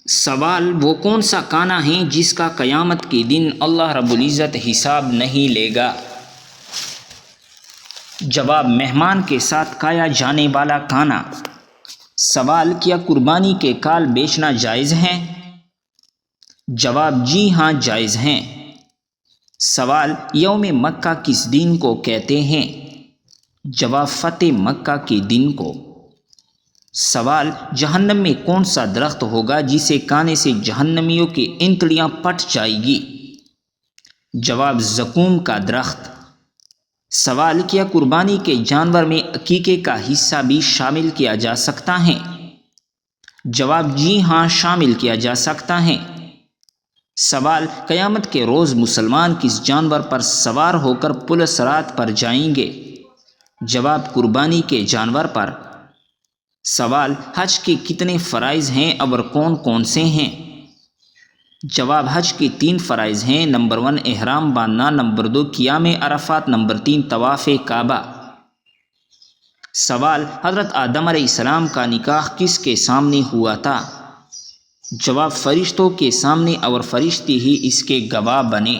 سوال: وہ کون سا کھانا ہے جس کا قیامت کے دن اللہ رب العزت حساب نہیں لے گا؟ جواب: مہمان کے ساتھ کھایا جانے والا کھانا۔ سوال: کیا قربانی کے کھال بیچنا جائز ہے؟ جواب: جی ہاں، جائز ہیں۔ سوال: یوم مکہ کس دن کو کہتے ہیں؟ جواب: فتح مکہ کے دن کو۔ سوال: جہنم میں کون سا درخت ہوگا جسے کھانے سے جہنمیوں کی انتڑیاں پھٹ جائیں گی؟ جواب: زقوم کا درخت۔ سوال: کیا قربانی کے جانور میں عقیقے کا حصہ بھی شامل کیا جا سکتا ہے؟ جواب: جی ہاں، شامل کیا جا سکتا ہے۔ سوال: قیامت کے روز مسلمان کس جانور پر سوار ہو کر پل صراط پر جائیں گے؟ جواب: قربانی کے جانور پر۔ سوال: حج کے کتنے فرائض ہیں اور کون کون سے ہیں؟ جواب: حج کے 3 فرائض ہیں۔ نمبر 1 احرام باندھنا، نمبر 2 قیام عرفات، نمبر 3 طواف کعبہ۔ سوال: حضرت آدم علیہ السلام کا نکاح کس کے سامنے ہوا تھا؟ جواب: فرشتوں کے سامنے، اور فرشتے ہی اس کے گواہ بنے۔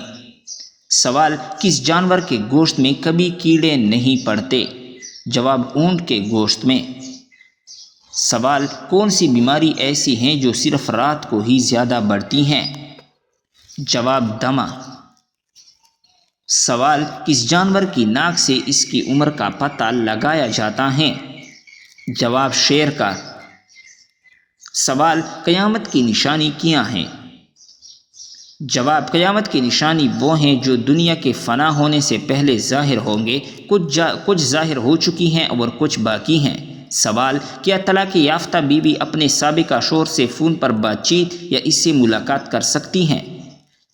سوال: کس جانور کے گوشت میں کبھی کیڑے نہیں پڑتے؟ جواب: اونٹ کے گوشت میں۔ سوال: کون سی بیماری ایسی ہیں جو صرف رات کو ہی زیادہ بڑھتی ہیں؟ جواب: دمہ۔ سوال: کس جانور کی ناک سے اس کی عمر کا پتہ لگایا جاتا ہے؟ جواب: شیر کا۔ سوال: قیامت کی نشانی کیا ہیں؟ جواب: قیامت کی نشانی وہ ہیں جو دنیا کے فنا ہونے سے پہلے ظاہر ہوں گے، کچھ ظاہر ہو چکی ہیں اور کچھ باقی ہیں۔ سوال: کیا طلاق یافتہ بیوی اپنے سابقہ شوہر سے فون پر بات چیت یا اس سے ملاقات کر سکتی ہیں؟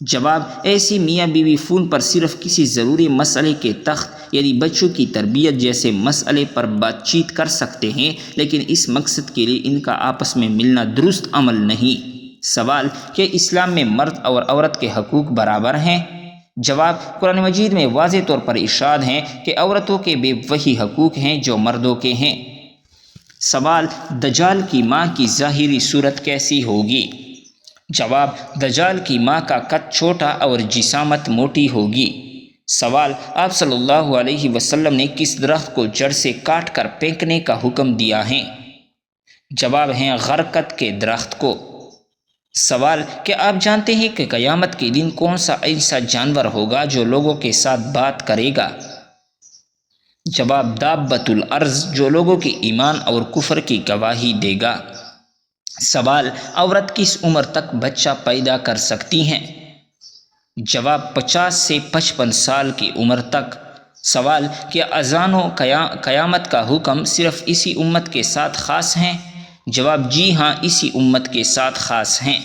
جواب: ایسی میاں بیوی فون پر صرف کسی ضروری مسئلے کے تحت، یعنی بچوں کی تربیت جیسے مسئلے پر بات چیت کر سکتے ہیں، لیکن اس مقصد کے لیے ان کا آپس میں ملنا درست عمل نہیں۔ سوال: کہ اسلام میں مرد اور عورت کے حقوق برابر ہیں؟ جواب: قرآن مجید میں واضح طور پر ارشاد ہے کہ عورتوں کے بھی وہی حقوق ہیں جو مردوں کے ہیں۔ سوال: دجال کی ماں کی ظاہری صورت کیسی ہوگی؟ جواب: دجال کی ماں کا قد چھوٹا اور جسامت موٹی ہوگی۔ سوال: آپ صلی اللہ علیہ وسلم نے کس درخت کو جڑ سے کاٹ کر پھینکنے کا حکم دیا ہے؟ جواب ہے غرقد کے درخت کو۔ سوال: کیا آپ جانتے ہیں کہ قیامت کے دن کون سا ایسا جانور ہوگا جو لوگوں کے ساتھ بات کرے گا؟ جواب: دابۃ الارض، جو لوگوں کے ایمان اور کفر کی گواہی دے گا۔ سوال: عورت کس عمر تک بچہ پیدا کر سکتی ہیں؟ جواب: 50 سے 55 سال کی عمر تک۔ سوال: کیا اذان و قیامت کا حکم صرف اسی امت کے ساتھ خاص ہیں؟ جواب: جی ہاں، اسی امت کے ساتھ خاص ہیں۔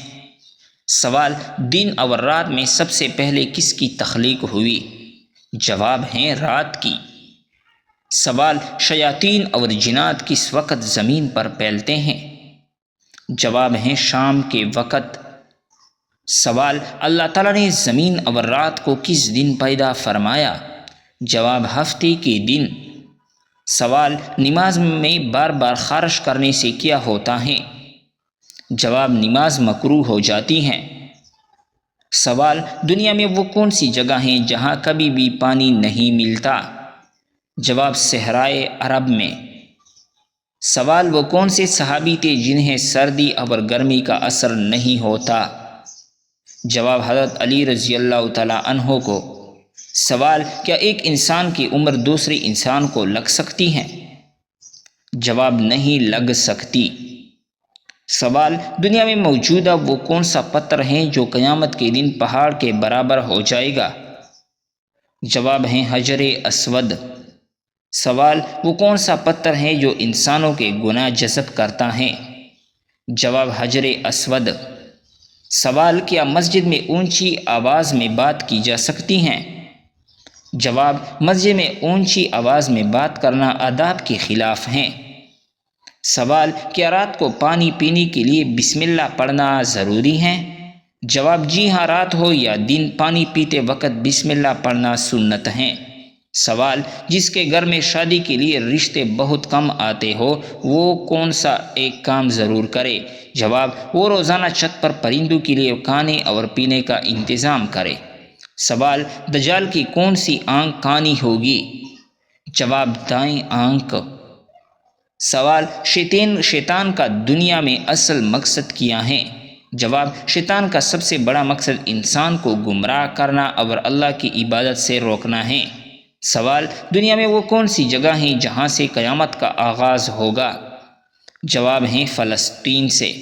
سوال: دن اور رات میں سب سے پہلے کس کی تخلیق ہوئی؟ جواب ہے رات کی۔ سوال: شیاطین اور جنات کس وقت زمین پر پھیلتے ہیں؟ جواب ہے شام کے وقت۔ سوال: اللہ تعالیٰ نے زمین اور رات کو کس دن پیدا فرمایا؟ جواب: ہفتے کے دن۔ سوال: نماز میں بار بار خارش کرنے سے کیا ہوتا ہے؟ جواب: نماز مکروہ ہو جاتی ہے۔ سوال: دنیا میں وہ کون سی جگہ ہیں جہاں کبھی بھی پانی نہیں ملتا؟ جواب: صحرائے عرب میں۔ سوال: وہ کون سے صحابی تھے جنہیں سردی اور گرمی کا اثر نہیں ہوتا؟ جواب: حضرت علی رضی اللہ تعالیٰ عنہ کو۔ سوال: کیا ایک انسان کی عمر دوسرے انسان کو لگ سکتی ہے؟ جواب: نہیں لگ سکتی۔ سوال: دنیا میں موجودہ وہ کون سا پتھر ہے جو قیامت کے دن پہاڑ کے برابر ہو جائے گا؟ جواب ہے حجر اسود۔ سوال: وہ کون سا پتھر ہے جو انسانوں کے گناہ جذب کرتا ہے؟ جواب: حجر اسود۔ سوال: کیا مسجد میں اونچی آواز میں بات کی جا سکتی ہے؟ جواب: مسجد میں اونچی آواز میں بات کرنا آداب کے خلاف ہے۔ سوال: کیا رات کو پانی پینے کے لیے بسم اللہ پڑھنا ضروری ہے؟ جواب: جی ہاں، رات ہو یا دن، پانی پیتے وقت بسم اللہ پڑھنا سنت ہے۔ سوال: جس کے گھر میں شادی کے لیے رشتے بہت کم آتے ہو وہ کون سا ایک کام ضرور کرے؟ جواب: وہ روزانہ چھت پر پرندوں کے لیے کھانے اور پینے کا انتظام کرے۔ سوال: دجال کی کون سی آنکھ کانی ہوگی؟ جواب: دائیں آنکھ۔ سوال: شیطان کا دنیا میں اصل مقصد کیا ہے؟ جواب: شیطان کا سب سے بڑا مقصد انسان کو گمراہ کرنا اور اللہ کی عبادت سے روکنا ہے۔ سوال: دنیا میں وہ کون سی جگہ ہیں جہاں سے قیامت کا آغاز ہوگا؟ جواب ہے فلسطین سے۔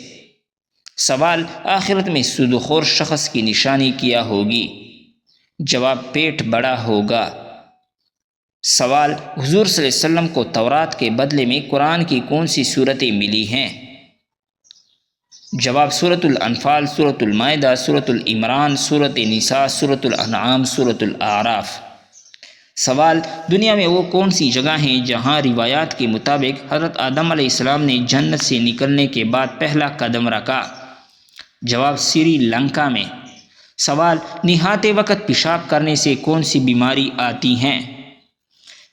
سوال: آخرت میں سودخور شخص کی نشانی کیا ہوگی؟ جواب: پیٹ بڑا ہوگا۔ سوال: حضور صلی اللہ علیہ وسلم کو تورات کے بدلے میں قرآن کی کون سی صورتیں ملی ہیں؟ جواب: سورۃ الانفال، سورۃ المائدہ، سورۃ العمران، سورۃ نساء، سورۃ الانعام، سورۃ الاعراف۔ سوال: دنیا میں وہ کون سی جگہ ہیں جہاں روایات کے مطابق حضرت آدم علیہ السلام نے جنت سے نکلنے کے بعد پہلا قدم رکھا؟ جواب: سری لنکا میں۔ سوال: نہاتے وقت پیشاب کرنے سے کون سی بیماری آتی ہیں؟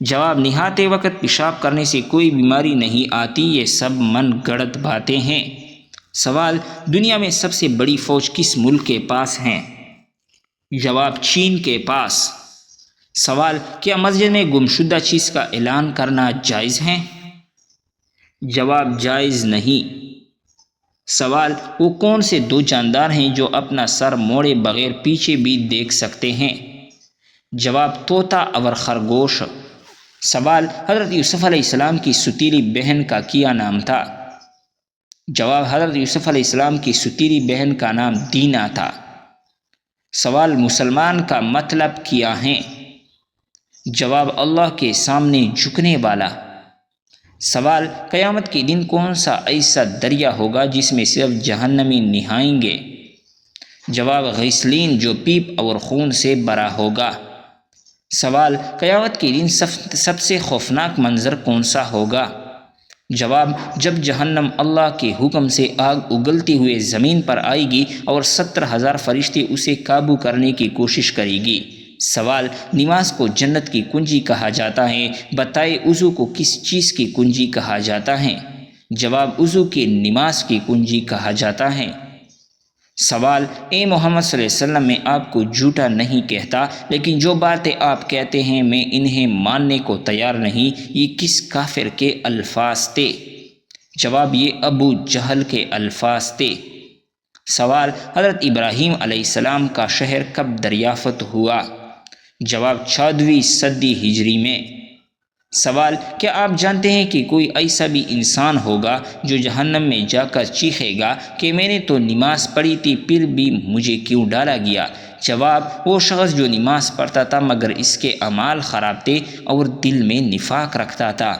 جواب: نہاتے وقت پیشاب کرنے سے کوئی بیماری نہیں آتی، یہ سب من گڑت باتیں ہیں۔ سوال: دنیا میں سب سے بڑی فوج کس ملک کے پاس ہیں؟ جواب: چین کے پاس۔ سوال: کیا مسجد میں گمشدہ چیز کا اعلان کرنا جائز ہے؟ جواب: جائز نہیں۔ سوال: وہ کون سے دو جاندار ہیں جو اپنا سر موڑے بغیر پیچھے بھی دیکھ سکتے ہیں؟ جواب: طوطا اور خرگوش۔ سوال: حضرت یوسف علیہ السلام کی ستیلی بہن کا کیا نام تھا؟ جواب: حضرت یوسف علیہ السلام کی ستیلی بہن کا نام دینا تھا۔ سوال: مسلمان کا مطلب کیا ہے؟ جواب: اللہ کے سامنے جھکنے والا۔ سوال: قیامت کے دن کون سا ایسا دریا ہوگا جس میں صرف جہنمی نہائیں گے؟ جواب: غسلین، جو پیپ اور خون سے بھرا ہوگا۔ سوال: قیامت کے دن سب سے خوفناک منظر کون سا ہوگا؟ جواب: جب جہنم اللہ کے حکم سے آگ اگلتے ہوئے زمین پر آئے گی اور 70,000 فرشتے اسے قابو کرنے کی کوشش کرے گی۔ سوال: نماز کو جنت کی کنجی کہا جاتا ہے، بتائے وضو کو کس چیز کی کنجی کہا جاتا ہے؟ جواب: وضو کی نماز کی کنجی کہا جاتا ہے۔ سوال: اے محمد صلی اللہ علیہ وسلم، میں آپ کو جھوٹا نہیں کہتا، لیکن جو باتیں آپ کہتے ہیں میں انہیں ماننے کو تیار نہیں، یہ کس کافر کے الفاظ تھے؟ جواب: یہ ابو جہل کے الفاظ تھے۔ سوال: حضرت ابراہیم علیہ السلام کا شہر کب دریافت ہوا؟ جواب: 14ویں صدی ہجری میں۔ سوال: کیا آپ جانتے ہیں کہ کوئی ایسا بھی انسان ہوگا جو جہنم میں جا کر چیخے گا کہ میں نے تو نماز پڑھی تھی پھر بھی مجھے کیوں ڈالا گیا؟ جواب: وہ شخص جو نماز پڑھتا تھا مگر اس کے اعمال خراب تھے اور دل میں نفاق رکھتا تھا۔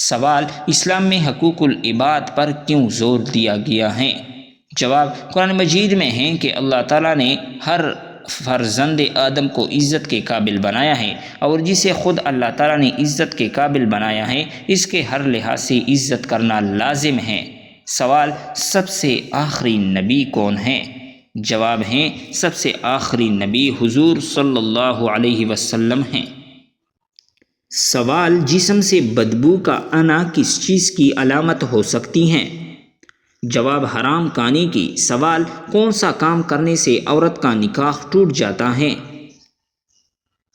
سوال: اسلام میں حقوق العباد پر کیوں زور دیا گیا ہے؟ جواب: قرآن مجید میں ہے کہ اللہ تعالیٰ نے ہر فرزند آدم کو عزت کے قابل بنایا ہے، اور جسے خود اللہ تعالیٰ نے عزت کے قابل بنایا ہے اس کے ہر لحاظ سے عزت کرنا لازم ہے۔ سوال: سب سے آخری نبی کون ہیں؟ جواب ہے سب سے آخری نبی حضور صلی اللہ علیہ وسلم ہیں۔ سوال: جسم سے بدبو کا آنا کس چیز کی علامت ہو سکتی ہیں؟ جواب: حرام کھانے کی۔ سوال: کون سا کام کرنے سے عورت کا نکاح ٹوٹ جاتا ہے؟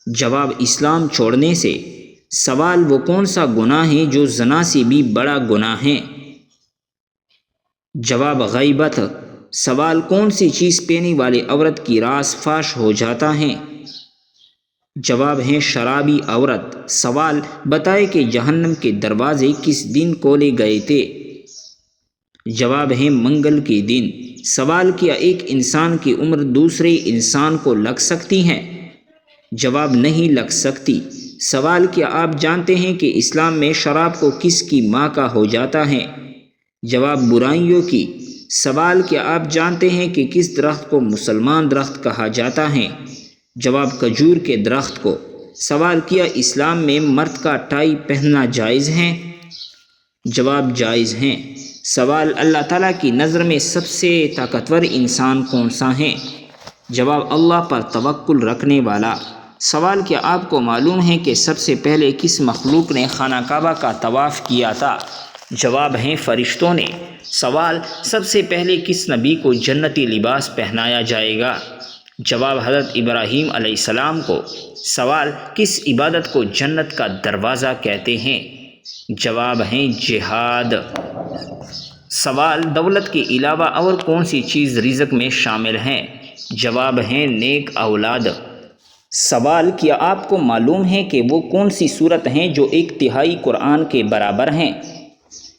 جواب: اسلام چھوڑنے سے۔ سوال: وہ کون سا گناہ ہے جو زنا سے بھی بڑا گناہ ہے؟ جواب: غیبت۔ سوال: کون سی چیز پینے والی عورت کی راز فاش ہو جاتا ہے؟ جواب ہے شرابی عورت۔ سوال: بتائے کہ جہنم کے دروازے کس دن کھولے گئے تھے؟ جواب ہے منگل کے دن۔ سوال: کیا ایک انسان کی عمر دوسرے انسان کو لگ سکتی ہے؟ جواب: نہیں لگ سکتی۔ سوال: کیا آپ جانتے ہیں کہ اسلام میں شراب کو کس کی ماں کا ہو جاتا ہے؟ جواب: برائیوں کی۔ سوال: کیا آپ جانتے ہیں کہ کس درخت کو مسلمان درخت کہا جاتا ہے؟ جواب: کھجور کے درخت کو۔ سوال: کیا اسلام میں مرد کا ٹائی پہننا جائز ہے؟ جواب: جائز ہے۔ سوال: اللہ تعالیٰ کی نظر میں سب سے طاقتور انسان کون سا ہے؟ جواب: اللہ پر توکل رکھنے والا۔ سوال: کیا آپ کو معلوم ہے کہ سب سے پہلے کس مخلوق نے خانہ کعبہ کا طواف کیا تھا؟ جواب ہے فرشتوں نے۔ سوال: سب سے پہلے کس نبی کو جنتی لباس پہنایا جائے گا؟ جواب حضرت ابراہیم علیہ السلام کو۔ سوال: کس عبادت کو جنت کا دروازہ کہتے ہیں؟ جواب ہے جہاد۔ سوال: دولت کے علاوہ اور کون سی چیز رزق میں شامل ہے؟ جواب ہے نیک اولاد۔ سوال: کیا آپ کو معلوم ہے کہ وہ کون سی صورت ہیں جو 1/3 قرآن کے برابر ہیں؟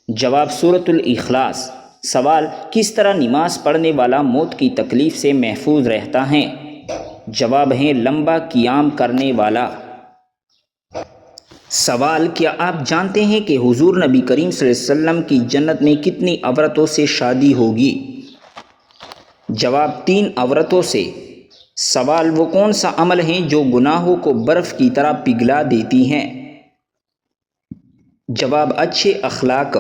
جواب: سورۃ الاخلاص۔ سوال: کس طرح نماز پڑھنے والا موت کی تکلیف سے محفوظ رہتا ہے؟ جواب ہے لمبا قیام کرنے والا۔ سوال: کیا آپ جانتے ہیں کہ حضور نبی کریم صلی اللہ علیہ وسلم کی جنت میں کتنی عورتوں سے شادی ہوگی؟ جواب: 3 عورتوں سے۔ سوال: وہ کون سا عمل ہیں جو گناہوں کو برف کی طرح پگھلا دیتی ہیں؟ جواب: اچھے اخلاق۔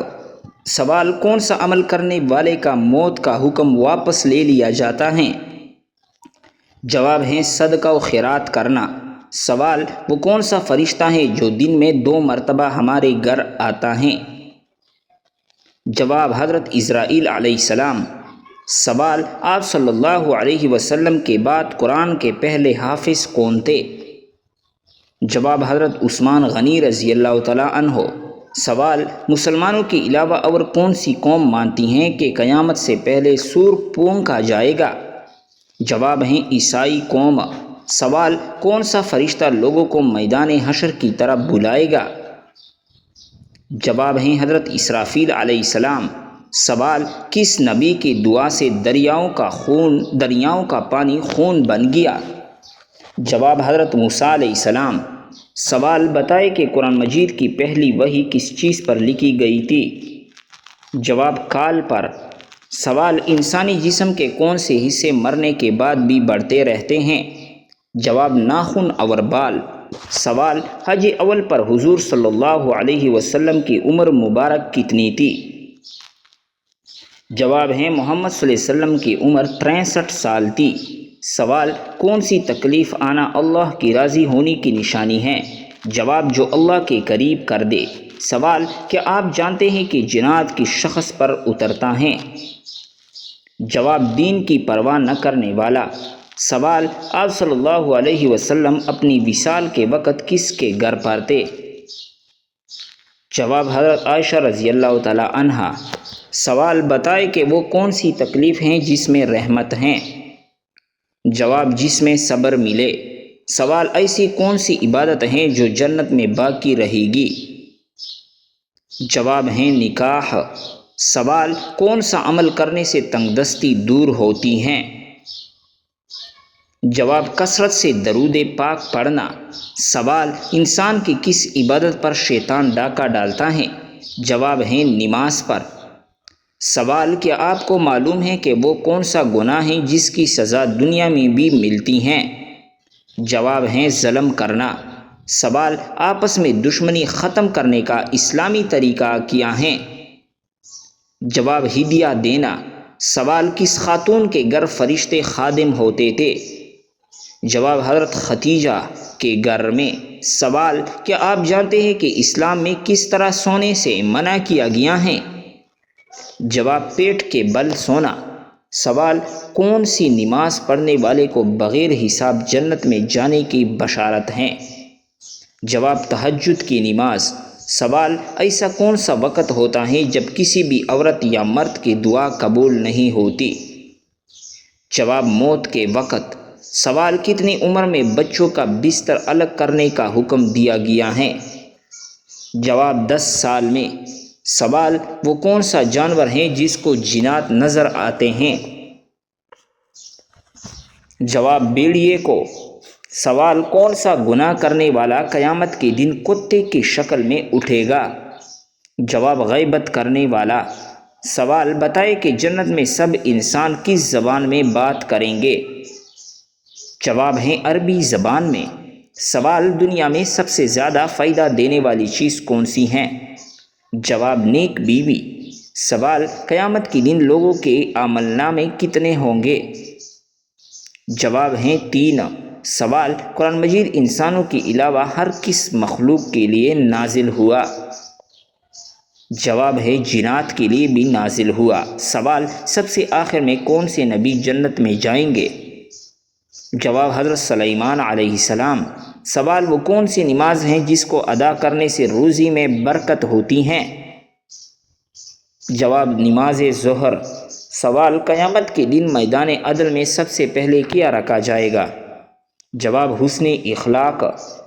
سوال: کون سا عمل کرنے والے کا موت کا حکم واپس لے لیا جاتا ہے؟ جواب ہے صدقہ و خیرات کرنا۔ سوال: وہ کون سا فرشتہ ہے جو دن میں 2 مرتبہ ہمارے گھر آتا ہے؟ جواب: حضرت اسرائیل علیہ السلام۔ سوال: آپ صلی اللہ علیہ وسلم کے بعد قرآن کے پہلے حافظ کون تھے؟ جواب: حضرت عثمان غنی رضی اللہ تعالیٰ عنہ۔ سوال: مسلمانوں کے علاوہ اور کون سی قوم مانتی ہیں کہ قیامت سے پہلے سور پھونکا جائے گا؟ جواب ہے عیسائی قوم۔ سوال: کون سا فرشتہ لوگوں کو میدان حشر کی طرف بلائے گا؟ جواب ہے حضرت اسرافیل علیہ السلام۔ سوال: کس نبی کی دعا سے دریاؤں کا پانی خون بن گیا؟ جواب: حضرت موسیٰ علیہ السلام۔ سوال: بتائیں کہ قرآن مجید کی پہلی وحی کس چیز پر لکھی گئی تھی؟ جواب: کال پر۔ سوال: انسانی جسم کے کون سے حصے مرنے کے بعد بھی بڑھتے رہتے ہیں؟ جواب: ناخن اور بال۔ سوال: حج اول پر حضور صلی اللہ علیہ وسلم کی عمر مبارک کتنی تھی؟ جواب ہے محمد صلی اللہ علیہ وسلم کی عمر 63 سال تھی۔ سوال: کون سی تکلیف آنا اللہ کی راضی ہونے کی نشانی ہے؟ جواب: جو اللہ کے قریب کر دے۔ سوال: کیا آپ جانتے ہیں کہ جنات کس شخص پر اترتا ہے؟ جواب: دین کی پرواہ نہ کرنے والا۔ سوال: آپ صلی اللہ علیہ وسلم اپنی وصال کے وقت کس کے گھر پر تھے؟ جواب: حضرت عائشہ رضی اللہ تعالی عنہا۔ سوال: بتائیں کہ وہ کون سی تکلیف ہیں جس میں رحمت ہیں؟ جواب: جس میں صبر ملے۔ سوال: ایسی کون سی عبادت ہیں جو جنت میں باقی رہے گی؟ جواب ہے نکاح۔ سوال: کون سا عمل کرنے سے تنگ دستی دور ہوتی ہیں؟ جواب: کثرت سے درود پاک پڑھنا۔ سوال: انسان کی کس عبادت پر شیطان ڈاکہ ڈالتا ہے؟ جواب ہے نماز پر۔ سوال: کیا آپ کو معلوم ہے کہ وہ کون سا گناہ ہے جس کی سزا دنیا میں بھی ملتی ہے؟ جواب ہے ظلم کرنا۔ سوال: آپس میں دشمنی ختم کرنے کا اسلامی طریقہ کیا ہے؟ جواب: ہدیہ دینا۔ سوال: کس خاتون کے گھر فرشتے خادم ہوتے تھے؟ جواب: حضرت خدیجہ کے گھر میں۔ سوال: کیا آپ جانتے ہیں کہ اسلام میں کس طرح سونے سے منع کیا گیا ہے؟ جواب: پیٹ کے بل سونا۔ سوال: کون سی نماز پڑھنے والے کو بغیر حساب جنت میں جانے کی بشارت ہے؟ جواب: تہجد کی نماز۔ سوال: ایسا کون سا وقت ہوتا ہے جب کسی بھی عورت یا مرد کی دعا قبول نہیں ہوتی؟ جواب: موت کے وقت۔ سوال: کتنی عمر میں بچوں کا بستر الگ کرنے کا حکم دیا گیا ہے؟ جواب: 10 سال میں۔ سوال: وہ کون سا جانور ہے جس کو جنات نظر آتے ہیں؟ جواب: بھیڑیے کو۔ سوال: کون سا گناہ کرنے والا قیامت کے دن کتے کی شکل میں اٹھے گا؟ جواب: غیبت کرنے والا۔ سوال: بتائیں کہ جنت میں سب انسان کس زبان میں بات کریں گے؟ جواب ہے عربی زبان میں۔ سوال: دنیا میں سب سے زیادہ فائدہ دینے والی چیز کون سی ہے؟ جواب: نیک بیوی۔ سوال: قیامت کے دن لوگوں کے عمل نامے کتنے ہوں گے؟ جواب ہیں 3۔ سوال: قرآن مجید انسانوں کے علاوہ ہر کس مخلوق کے لیے نازل ہوا؟ جواب ہے جنات کے لیے بھی نازل ہوا۔ سوال: سب سے آخر میں کون سے نبی جنت میں جائیں گے؟ جواب: حضرت سلیمان علیہ السلام۔ سوال: وہ کون سی نماز ہیں جس کو ادا کرنے سے روزی میں برکت ہوتی ہیں؟ جواب: نماز ظہر۔ سوال: قیامت کے دن میدان عدل میں سب سے پہلے کیا رکھا جائے گا؟ جواب: حسن اخلاق۔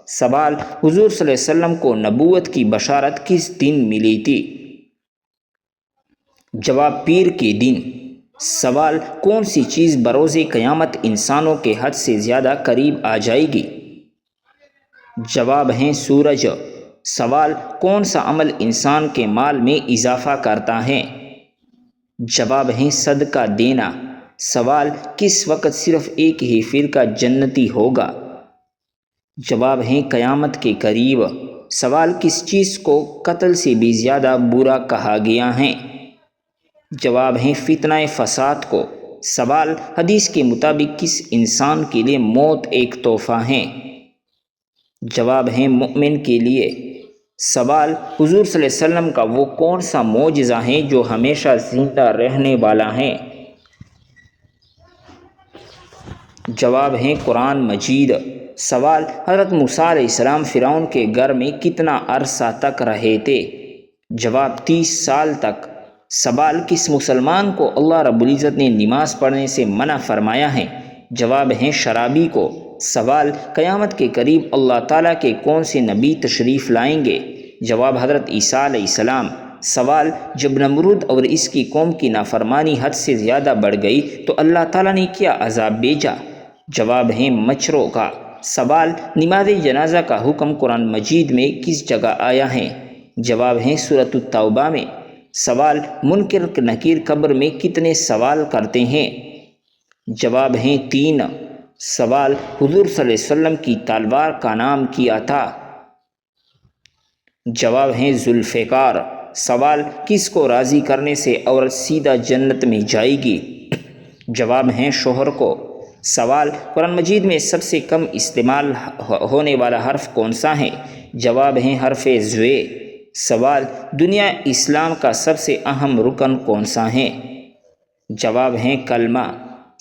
سوال: حضور صلی اللہ علیہ وسلم کو نبوت کی بشارت کس دن ملی تھی؟ جواب: پیر کے دن۔ سوال: کون سی چیز بروز قیامت انسانوں کے حد سے زیادہ قریب آ جائے گی؟ جواب ہے سورج۔ سوال: کون سا عمل انسان کے مال میں اضافہ کرتا ہے؟ جواب ہے صدقہ دینا۔ سوال: کس وقت صرف ایک ہی فرقہ جنتی ہوگا؟ جواب ہے قیامت کے قریب۔ سوال: کس چیز کو قتل سے بھی زیادہ برا کہا گیا ہے؟ جواب ہے فتنہ فساد کو۔ سوال: حدیث کے مطابق کس انسان کے لیے موت ایک تحفہ ہے؟ جواب ہے مومن کے لیے۔ سوال: حضور صلی اللہ علیہ وسلم کا وہ کون سا معجزہ ہے جو ہمیشہ زندہ رہنے والا ہے؟ جواب ہے قرآن مجید۔ سوال: حضرت موسیٰ علیہ السلام فرعون کے گھر میں کتنا عرصہ تک رہے تھے؟ جواب: 30 سال تک۔ سوال: کس مسلمان کو اللہ رب العزت نے نماز پڑھنے سے منع فرمایا ہے؟ جواب ہے شرابی کو۔ سوال: قیامت کے قریب اللہ تعالیٰ کے کون سے نبی تشریف لائیں گے؟ جواب: حضرت عیسیٰ علیہ السلام۔ سوال: جب نمرود اور اس کی قوم کی نافرمانی حد سے زیادہ بڑھ گئی تو اللہ تعالیٰ نے کیا عذاب بھیجا؟ جواب ہے مچھروں کا۔ سوال: نماز جنازہ کا حکم قرآن مجید میں کس جگہ آیا ہے؟ جواب ہے سورۃ التوبہ میں۔ سوال: منکر نکیر قبر میں کتنے سوال کرتے ہیں؟ جواب ہے 3۔ سوال: حضور صلی اللہ علیہ وسلم کی تلوار کا نام کیا تھا؟ جواب ہے ذوالفقار۔ سوال: کس کو راضی کرنے سے عورت سیدھا جنت میں جائے گی؟ جواب ہے شوہر کو۔ سوال: قرآن مجید میں سب سے کم استعمال ہونے والا حرف کون سا ہے؟ جواب ہے حرف زوے۔ سوال: دنیا اسلام کا سب سے اہم رکن کون سا ہے؟ جواب ہے کلمہ۔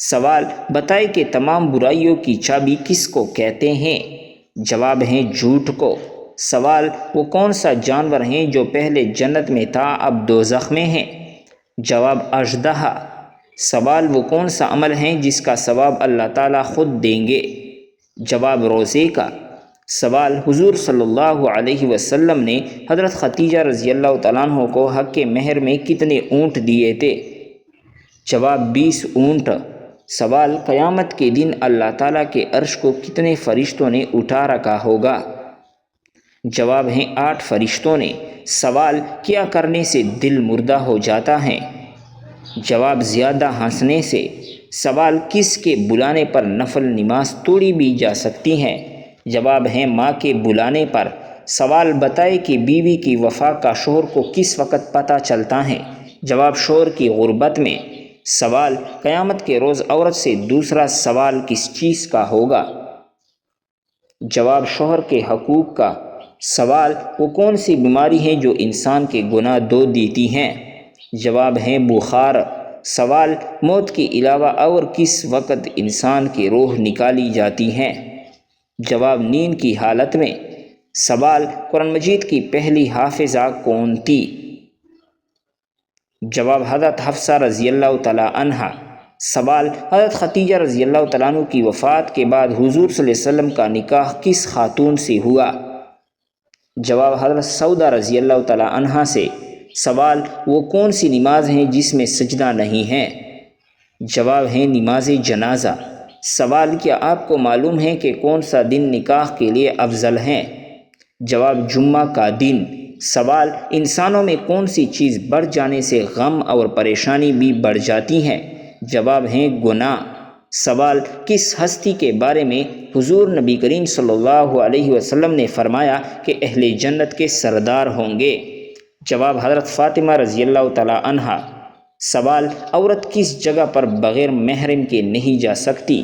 سوال: بتائیں کہ تمام برائیوں کی چابی کس کو کہتے ہیں؟ جواب ہے جھوٹ کو۔ سوال: وہ کون سا جانور ہیں جو پہلے جنت میں تھا اب دوزخ میں ہے؟ جواب اژدہا۔ سوال: وہ کون سا عمل ہے جس کا ثواب اللہ تعالیٰ خود دیں گے؟ جواب روزے کا۔ سوال: حضور صلی اللہ علیہ وسلم نے حضرت خدیجہ رضی اللہ تعالیٰ عنہ کو حق مہر میں کتنے اونٹ دیے تھے؟ جواب 20 اونٹ۔ سوال: قیامت کے دن اللہ تعالیٰ کے عرش کو کتنے فرشتوں نے اٹھا رکھا ہوگا؟ جواب ہے 8 فرشتوں نے۔ سوال: کیا کرنے سے دل مردہ ہو جاتا ہے؟ جواب زیادہ ہنسنے سے۔ سوال: کس کے بلانے پر نفل نماز توڑی بھی جا سکتی ہے؟ جواب ہے ماں کے بلانے پر۔ سوال: بتائے کہ بیوی کی وفا کا شوہر کو کس وقت پتہ چلتا ہے؟ جواب شوہر کی غربت میں۔ سوال: قیامت کے روز عورت سے دوسرا سوال کس چیز کا ہوگا؟ جواب شوہر کے حقوق کا۔ سوال: وہ کون سی بیماری ہے جو انسان کے گناہ دھو دیتی ہیں؟ جواب ہے بخار۔ سوال: موت کے علاوہ اور کس وقت انسان کی روح نکالی جاتی ہے؟ جواب نیند کی حالت میں۔ سوال: قرآن مجید کی پہلی حافظہ کون تھی؟ جواب حضرت حفصہ رضی اللہ تعالیٰ عنہا۔ سوال: حضرت خدیجہ رضی اللہ تعالیٰ عنہ کی وفات کے بعد حضور صلی اللہ علیہ وسلم کا نکاح کس خاتون سے ہوا؟ جواب حضرت سودہ رضی اللہ تعالیٰ عنہا سے۔ سوال: وہ کون سی نماز ہیں جس میں سجدہ نہیں ہے؟ جواب ہے نماز جنازہ۔ سوال: کیا آپ کو معلوم ہے کہ کون سا دن نکاح کے لیے افضل ہے؟ جواب جمعہ کا دن۔ سوال: انسانوں میں کون سی چیز بڑھ جانے سے غم اور پریشانی بھی بڑھ جاتی ہے؟ جواب ہے گناہ۔ سوال: کس ہستی کے بارے میں حضور نبی کریم صلی اللہ علیہ وسلم نے فرمایا کہ اہل جنت کے سردار ہوں گے؟ جواب حضرت فاطمہ رضی اللہ تعالیٰ عنہا۔ سوال: عورت کس جگہ پر بغیر محرم کے نہیں جا سکتی؟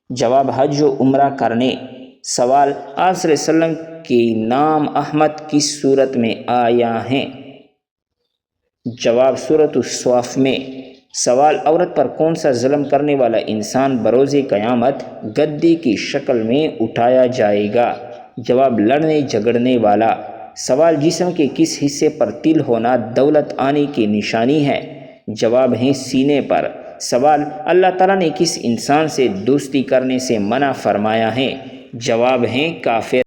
جواب حج و عمرہ کرنے۔ سوال آپ صلی اللہ علیہ وسلم کے نام احمد کس صورت میں آیا ہیں؟ جواب سورۃ الصف میں۔ سوال عورت پر کون سا ظلم کرنے والا انسان بروز قیامت گدے کی شکل میں اٹھایا جائے گا؟ جواب لڑنے جھگڑنے والا۔ سوال جسم کے کس حصے پر تل ہونا دولت آنے کی نشانی ہے؟ جواب ہے سینے پر۔ سوال اللہ تعالیٰ نے کس انسان سے دوستی کرنے سے منع فرمایا ہے؟ جواب ہے کافر۔